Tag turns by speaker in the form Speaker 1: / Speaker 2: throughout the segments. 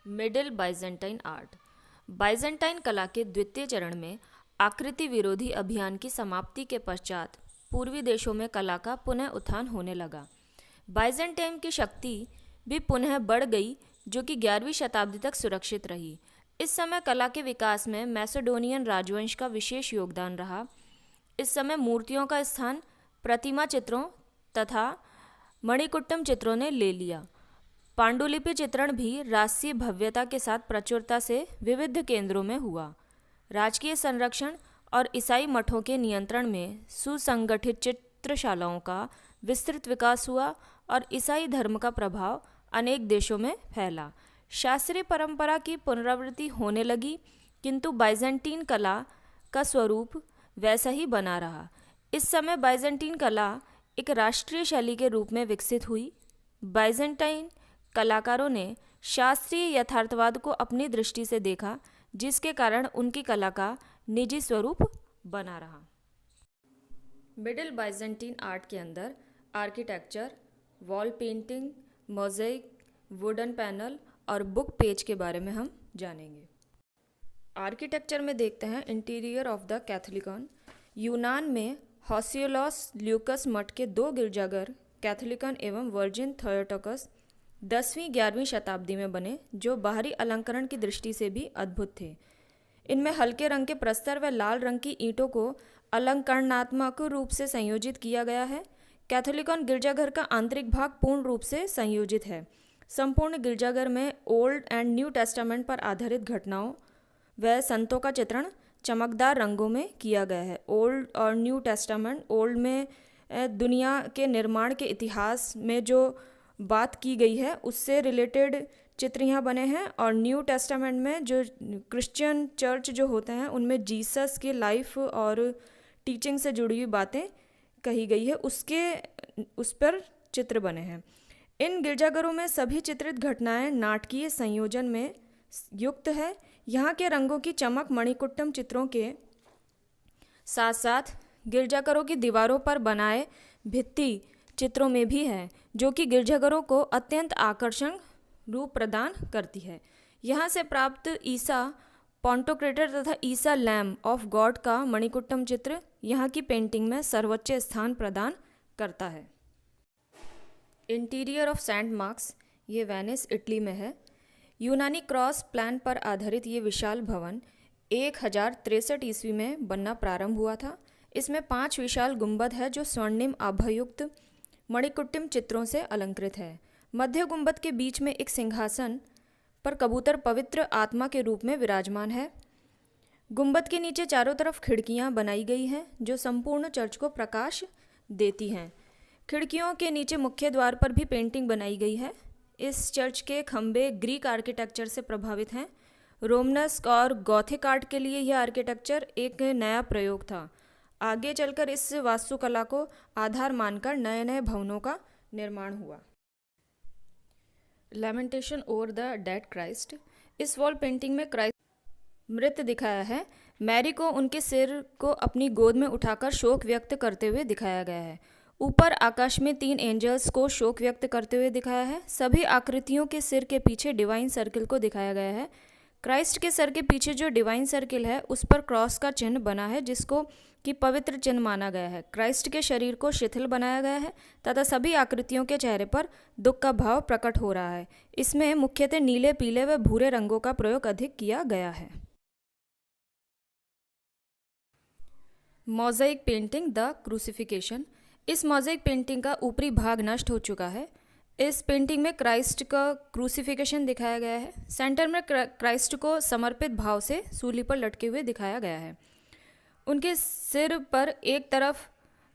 Speaker 1: Middle Byzantine art. Byzantine कला के द्वितीय चरण में आकृति विरोधी अभियान की समाप्ति के पश्चात पूर्वी देशों में कला का पुनः उत्थान होने लगा। बाइजेंटाइन की शक्ति भी पुनः बढ़ गई, जो कि 11वीं शताब्दी तक सुरक्षित रही। इस समय कला के विकास में मैसेडोनियन राजवंश का विशेष योगदान रहा। इस समय मूर्तियों का स्थान प्रतिमा चित्रों तथा मणिकुट्टम चित्रों ने ले लिया। पांडुलिपि चित्रण भी राष्ट्रीय भव्यता के साथ प्रचुरता से विविध केंद्रों में हुआ। राजकीय संरक्षण और ईसाई मठों के नियंत्रण में सुसंगठित चित्रशालाओं का विस्तृत विकास हुआ और ईसाई धर्म का प्रभाव अनेक देशों में फैला। शास्त्रीय परंपरा की पुनरावृत्ति होने लगी, किंतु बाइजेंटीन कला का स्वरूप वैसा ही बना रहा। इस समय बाइजेंटीन कला एक राष्ट्रीय शैली के रूप में विकसित हुई। बाइजेंटाइन कलाकारों ने शास्त्रीय यथार्थवाद को अपनी दृष्टि से देखा, जिसके कारण उनकी कला का निजी स्वरूप बना रहा। मिडिल बाइजेंटीन आर्ट के अंदर architecture, wall painting, mosaic, wooden panel और बुक पेज के बारे में हम जानेंगे। आर्किटेक्चर में देखते हैं इंटीरियर ऑफ द कैथोलिकन। यूनान में हॉसियोलॉस ल्यूकस मठ के 2 गिरजाघर कैथोलिकन एवं वर्जिन थियोटोकस 10वीं-11वीं शताब्दी में बने, जो बाहरी अलंकरण की दृष्टि से भी अद्भुत थे। इनमें हल्के रंग के प्रस्तर व लाल रंग की ईंटों को अलंकरणात्मक रूप से संयोजित किया गया है। कैथोलिकन गिरजाघर का आंतरिक भाग पूर्ण रूप से संयोजित है। संपूर्ण गिरजाघर में ओल्ड एंड न्यू टेस्टामेंट पर आधारित घटनाओं व संतों का चित्रण चमकदार रंगों में किया गया है। ओल्ड और न्यू टेस्टामेंट, ओल्ड में दुनिया के निर्माण के इतिहास में जो बात की गई है उससे रिलेटेड चित्र यहाँ बने हैं, और न्यू टेस्टामेंट में जो क्रिश्चियन चर्च जो होते हैं उनमें जीसस के लाइफ और टीचिंग से जुड़ी हुई बातें कही गई है, उस पर चित्र बने हैं। इन गिरजाघरों में सभी चित्रित घटनाएं नाटकीय संयोजन में युक्त है। यहाँ के रंगों की चमक मणिकुट्टम चित्रों के साथ साथ गिरजाघरों की दीवारों पर बनाए भित्ति चित्रों में भी है, जो कि गिरजाघरों को अत्यंत आकर्षण रूप प्रदान करती है। यहाँ से प्राप्त ईसा पॉन्टोक्रेटर तथा ईसा लैम ऑफ गॉड का मणिकुट्टम चित्र यहाँ की पेंटिंग में सर्वोच्च स्थान प्रदान करता है। इंटीरियर ऑफ सेंट मार्क्स, ये वेनिस इटली में है। यूनानी क्रॉस प्लान पर आधारित ये विशाल भवन 1063 ईस्वी में बनना प्रारंभ हुआ था। इसमें 5 विशाल गुंबद है जो स्वर्णिम आभायुक्त मणिकुट्टम चित्रों से अलंकृत है। मध्य गुंबद के बीच में एक सिंहासन पर कबूतर पवित्र आत्मा के रूप में विराजमान है। गुंबद के नीचे चारों तरफ खिड़कियां बनाई गई हैं जो संपूर्ण चर्च को प्रकाश देती हैं। खिड़कियों के नीचे मुख्य द्वार पर भी पेंटिंग बनाई गई है। इस चर्च के खंभे ग्रीक आर्किटेक्चर से प्रभावित हैं। रोमनस्क और गॉथिक आर्ट के लिए यह आर्किटेक्चर एक नया प्रयोग था। आगे चलकर इस वास्तुकला को आधार मानकर नए नए भवनों का निर्माण हुआ। लैमेंटेशन ओवर द डेड क्राइस्ट, इस वॉल पेंटिंग में क्राइस्ट मृत दिखाया है। मैरी को उनके सिर को अपनी गोद में उठाकर शोक व्यक्त करते हुए दिखाया गया है। ऊपर आकाश में 3 एंजल्स को शोक व्यक्त करते हुए दिखाया है। सभी आकृतियों के सिर के पीछे डिवाइन सर्किल को दिखाया गया है। क्राइस्ट के सर के पीछे जो डिवाइन सर्किल है उस पर क्रॉस का चिन्ह बना है, जिसको कि पवित्र चिन्ह माना गया है। क्राइस्ट के शरीर को शिथिल बनाया गया है तथा सभी आकृतियों के चेहरे पर दुख का भाव प्रकट हो रहा है। इसमें मुख्यतः नीले, पीले व भूरे रंगों का प्रयोग अधिक किया गया है। मोज़ेक पेंटिंग द क्रूसिफिकेशन, इस मोज़ेक पेंटिंग का ऊपरी भाग नष्ट हो चुका है। इस पेंटिंग में क्राइस्ट का क्रूसिफिकेशन दिखाया गया है। सेंटर में क्राइस्ट को समर्पित भाव से सूली पर लटके हुए दिखाया गया है। उनके सिर पर एक तरफ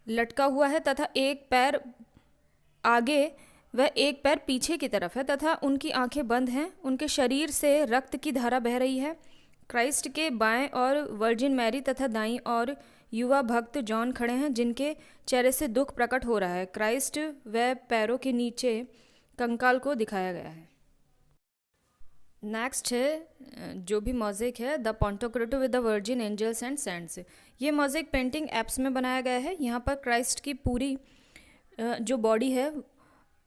Speaker 1: लटका हुआ है तथा एक पैर आगे व एक पैर पीछे की तरफ है तथा उनकी आंखें बंद हैं। उनके शरीर से रक्त की धारा बह रही है। क्राइस्ट के बाएं और वर्जिन मैरी तथा दाईं और युवा भक्त जॉन खड़े हैं, जिनके चेहरे से दुख प्रकट हो रहा है। क्राइस्ट व पैरों के नीचे कंकाल को दिखाया गया है। नेक्स्ट है जो भी मोज़ेक है, the Pantocrator with the Virgin angels and saints. ये मोज़ेक पेंटिंग एप्स में बनाया गया है। यहाँ पर क्राइस्ट की पूरी जो बॉडी है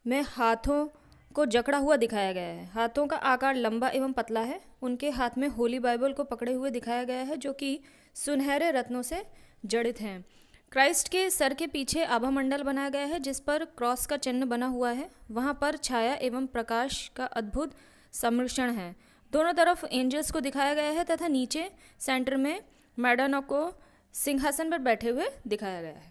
Speaker 1: में हाथों को जकड़ा हुआ दिखाया गया है। हाथों का आकार लंबा एवं पतला है। उनके हाथ में होली बाइबल को पकड़े हुए दिखाया गया है, जो कि सुनहरे रत्नों से जड़ित हैं। क्राइस्ट के सर के पीछे आभा मंडल बनाया गया है, जिस पर क्रॉस का चिन्ह बना हुआ है। वहाँ पर छाया एवं प्रकाश का अद्भुत सम्मिश्रण है। दोनों तरफ एंजल्स को दिखाया गया है तथा नीचे सेंटर में मैडोना को सिंहासन पर बैठे हुए दिखाया गया है।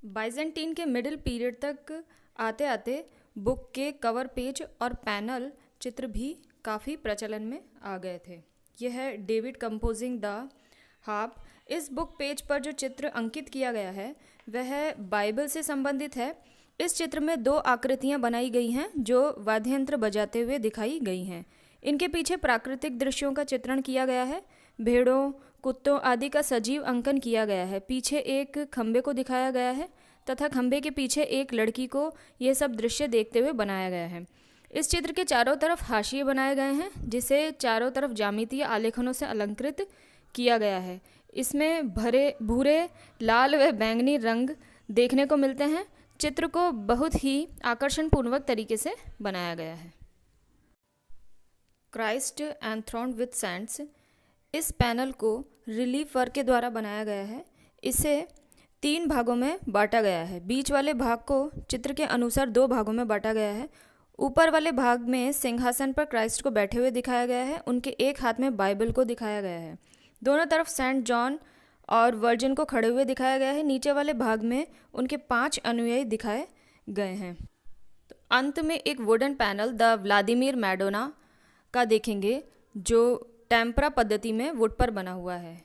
Speaker 1: बाइजेंटीन के मिडिल पीरियड तक आते आते बुक के कवर पेज और पैनल चित्र भी काफ़ी प्रचलन में आ गए थे। यह है डेविड कंपोजिंग द हार्प। इस बुक पेज पर जो चित्र अंकित किया गया है वह बाइबल से संबंधित है। इस चित्र में 2 आकृतियां बनाई गई हैं जो वाद्य यंत्र बजाते हुए दिखाई गई हैं। इनके पीछे प्राकृतिक दृश्यों का चित्रण किया गया है। भेड़ों, कुत्तों आदि का सजीव अंकन किया गया है। पीछे एक खंबे को दिखाया गया है तथा खंबे के पीछे एक लड़की को यह सब दृश्य देखते हुए बनाया गया है। इस चित्र के चारों तरफ हाशिए बनाए गए हैं, जिसे चारों तरफ ज्यामितीय आलेखनों से अलंकृत किया गया है। इसमें भूरे, लाल व बैंगनी रंग देखने को मिलते हैं। चित्र को बहुत ही आकर्षणपूर्वक तरीके से बनाया गया है। क्राइस्ट एंथ्रोन्ड विद सेंट्स, इस पैनल को रिलीफ वर्क के द्वारा बनाया गया है। इसे 3 भागों में बांटा गया है। बीच वाले भाग को चित्र के अनुसार 2 भागों में बांटा गया है। ऊपर वाले भाग में सिंहासन पर क्राइस्ट को बैठे हुए दिखाया गया है। उनके एक हाथ में बाइबल को दिखाया गया है। दोनों तरफ सेंट जॉन और वर्जिन को खड़े हुए दिखाया गया है। नीचे वाले भाग में उनके 5 अनुयायी दिखाए गए हैं। तो अंत में एक wooden panel the Vladimir Madonna का देखेंगे, जो टेम्परा पद्धति में वुड पर बना हुआ है।